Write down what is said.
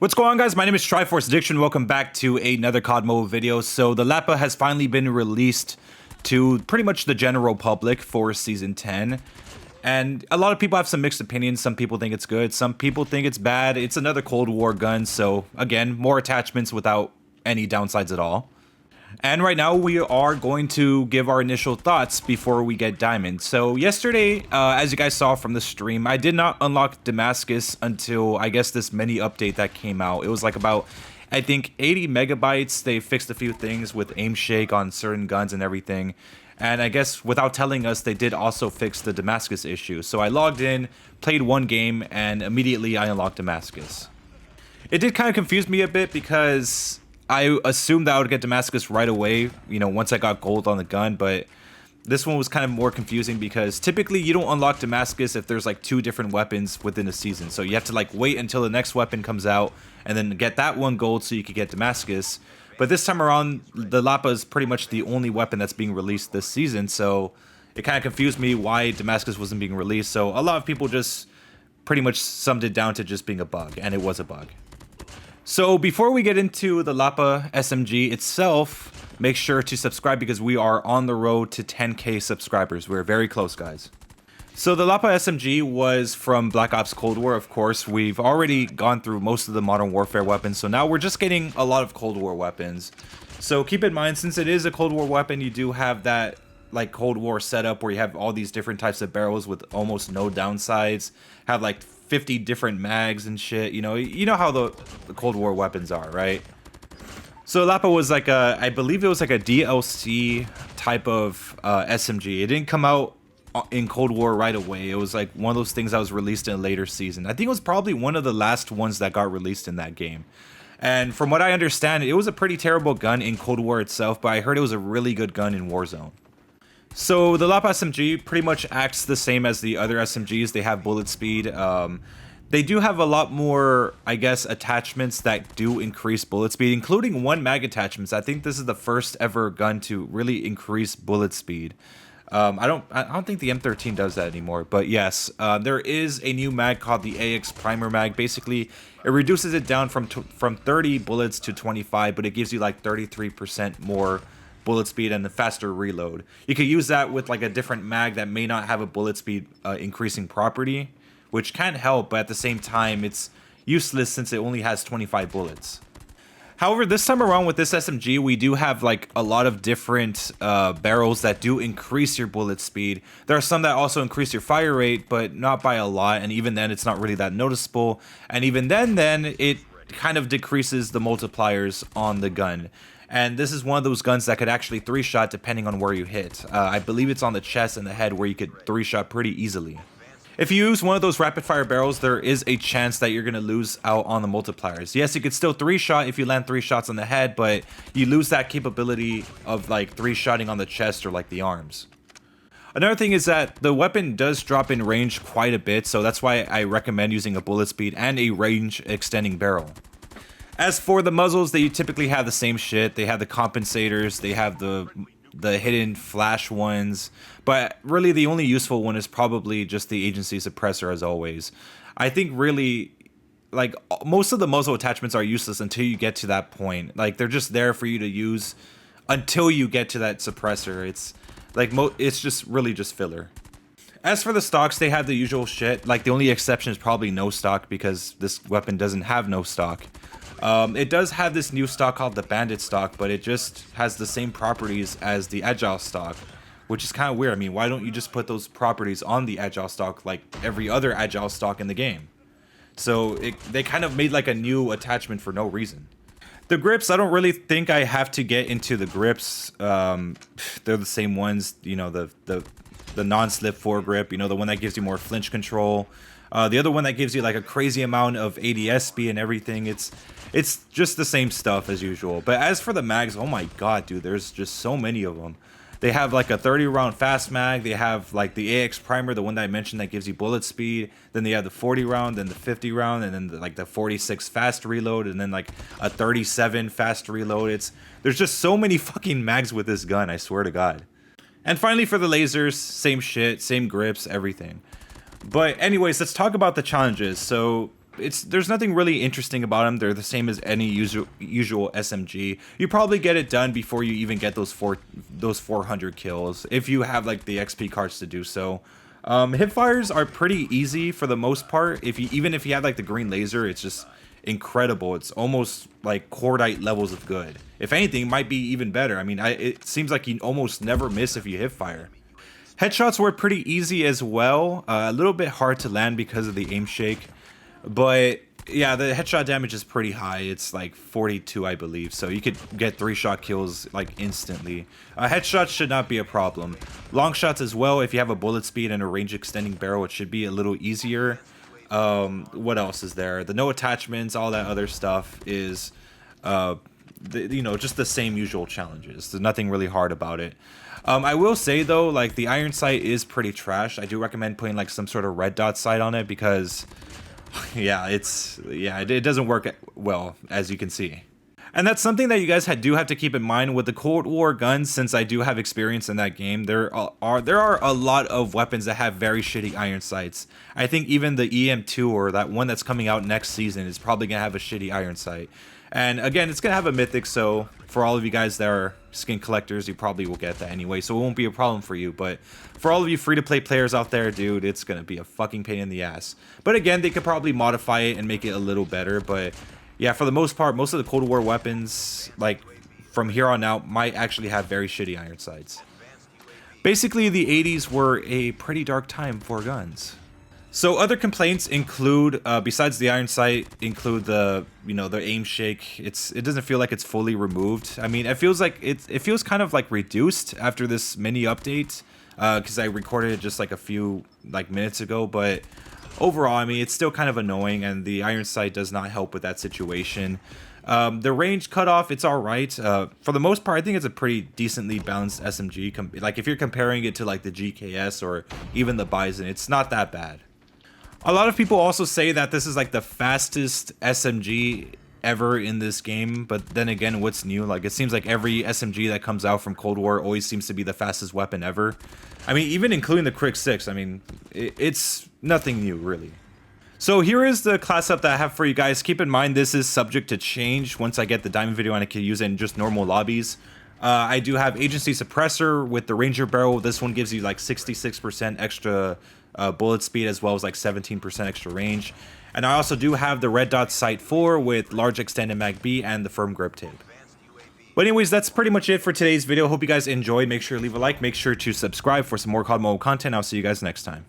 What's going on, guys? My name is Triforce Addiction. Welcome back to another COD video. So the Lapa has finally been released to pretty much the general public for Season 10. And a lot of people have some mixed opinions. Some people think it's good. Some people think it's bad. It's another Cold War gun. So again, more attachments without any downsides at all. And right now we are going to give our initial thoughts before we get Diamond. So yesterday, as you guys saw from the stream, I did not unlock Damascus until I guess this mini update that came out. It was like about, I think, 80 megabytes. They fixed a few things with aim shake on certain guns and everything. And I guess without telling us, they did also fix the Damascus issue. So I logged in, played one game, and immediately I unlocked Damascus. It did kind of confuse me a bit because I assumed that I would get Damascus right away, you know, once I got gold on the gun, but this one was kind of more confusing because typically you don't unlock Damascus if there's like 2 different weapons within a season. So you have to like wait until the next weapon comes out and then get that one gold so you could get Damascus. But this time around, the Lapa is pretty much the only weapon that's being released this season, so it kind of confused me why Damascus wasn't being released. So a lot of people just pretty much summed it down to just being a bug, and it was a bug. So before we get into the Lapa SMG itself, make sure to subscribe because we are on the road to 10k subscribers. We're very close, guys. So the Lapa SMG was from Black Ops Cold War, of course. We've already gone through most of the Modern Warfare weapons, so now we're just getting a lot of Cold War weapons. So keep in mind, since it is a Cold War weapon, you do have that like Cold War setup where you have all these different types of barrels with almost no downsides, have like 50 different mags and shit. You know how the Cold War weapons are, right? So Lapa was like a, I believe it was like a DLC type of SMG. It didn't come out in Cold War right away. It was like one of those things that was released in a later season. I think it was probably one of the last ones that got released in that game. And from what I understand, it was a pretty terrible gun in Cold War itself, but I heard it was a really good gun in Warzone. So the Lapa SMG pretty much acts the same as the other SMGs. They have bullet speed. They do have a lot more, I guess, attachments that do increase bullet speed, including 1 mag attachments. I think this is the first ever gun to really increase bullet speed. I don't think the M13 does that anymore, but yes, there is a new mag called the AX Primer mag. Basically, it reduces it down from 30 bullets to 25, but it gives you like 33% more bullet speed and the faster reload. You could use that with like a different mag that may not have a bullet speed increasing property, which can help, but at the same time it's useless since it only has 25 bullets. However, this time around with this SMG, we do have like a lot of different barrels that do increase your bullet speed. There are some that also increase your fire rate, but not by a lot, and even then it's not really that noticeable. And even then it kind of decreases the multipliers on the gun. And this is one of those guns that could actually 3-shot depending on where you hit. I believe it's on the chest and the head where you could 3-shot pretty easily. If you use one of those rapid fire barrels, there is a chance that you're going to lose out on the multipliers. Yes, you could still 3-shot if you land 3 shots on the head, but you lose that capability of like 3-shotting on the chest or like the arms. Another thing is that the weapon does drop in range quite a bit, so that's why I recommend using a bullet speed and a range extending barrel. As for the muzzles, they typically have the same shit. They have the compensators, they have the hidden flash ones, but really the only useful one is probably just the agency suppressor, as always. I think really, like, most of the muzzle attachments are useless until you get to that point. Like, they're just there for you to use until you get to that suppressor. It's like it's just really just filler. As for the stocks, they have the usual shit. Like, the only exception is probably no stock because this weapon doesn't have no stock. It does have this new stock called the Bandit stock, but it just has the same properties as the Agile stock, which is kind of weird. I mean, why don't you just put those properties on the Agile stock like every other Agile stock in the game? So they kind of made like a new attachment for no reason. The grips, I don't really think I have to get into the grips. They're the same ones, you know, the non-slip foregrip, you know, the one that gives you more flinch control. The other one that gives you like a crazy amount of ADS speed and everything. It's just the same stuff as usual. But as for the mags, oh my god, dude, there's just so many of them. They have like a 30 round fast mag. They have like the AX Primer, the one that I mentioned that gives you bullet speed. Then they have the 40 round, then the 50 round, and then like the 46 fast reload, and then like a 37 fast reload. There's just so many fucking mags with this gun, I swear to god. And finally for the lasers, same shit, same grips, everything. But anyways, let's talk about the challenges. So there's nothing really interesting about them. They're the same as any usual SMG. You probably get it done before you even get those 400 kills if you have like the XP cards to do so. Hipfires are pretty easy for the most part. Even if you have like the green laser, it's just incredible. It's almost like cordite levels of good. If anything, it might be even better. I mean, it seems like you almost never miss if you hipfire. Headshots were pretty easy as well. A little bit hard to land because of the aim shake, but yeah, the headshot damage is pretty high. It's like 42, I believe, so you could get 3-shot kills like instantly. Headshots should not be a problem. Long shots as well. If you have a bullet speed and a range extending barrel, it should be a little easier. What else is there? The no attachments, all that other stuff is just the same usual challenges. There's nothing really hard about it. I will say though, like the iron sight is pretty trash. I do recommend putting like some sort of red dot sight on it because it doesn't work well, as you can see. And that's something that you guys do have to keep in mind with the Cold War guns, since I do have experience in that game. There are a lot of weapons that have very shitty iron sights. I think even the EM2 or that one that's coming out next season is probably going to have a shitty iron sight. And again, it's going to have a mythic, so for all of you guys that are skin collectors, you probably will get that anyway, so it won't be a problem for you. But for all of you free-to-play players out there, dude, it's going to be a fucking pain in the ass. But again, they could probably modify it and make it a little better, but yeah, for the most part, most of the Cold War weapons, like from here on out, might actually have very shitty iron sights. Basically, the 80s were a pretty dark time for guns. So other complaints include, besides the iron sight, include the aim shake. It doesn't feel like it's fully removed. I mean, it feels like it feels kind of like reduced after this mini update, because I recorded it just like a few minutes ago. But overall, I mean, it's still kind of annoying, and the iron sight does not help with that situation. The range cutoff, it's all right. For the most part, I think it's a pretty decently balanced SMG. Like if you're comparing it to like the GKS or even the Bison, it's not that bad. A lot of people also say that this is like the fastest SMG ever in this game, but then again, what's new? Like it seems like every SMG that comes out from Cold War always seems to be the fastest weapon ever. I mean, even including the Crick 6, I mean, it's nothing new really. So here is the class up that I have for you guys. Keep in mind this is subject to change once I get the diamond video and I can use it in just normal lobbies. I do have Agency Suppressor with the Ranger Barrel. This one gives you like 66% extra bullet speed as well as like 17% extra range. And I also do have the Red Dot Sight 4 with large extended mag B and the firm grip tape. But anyways, that's pretty much it for today's video. Hope you guys enjoyed. Make sure to leave a like. Make sure to subscribe for some more COD mobile content. I'll see you guys next time.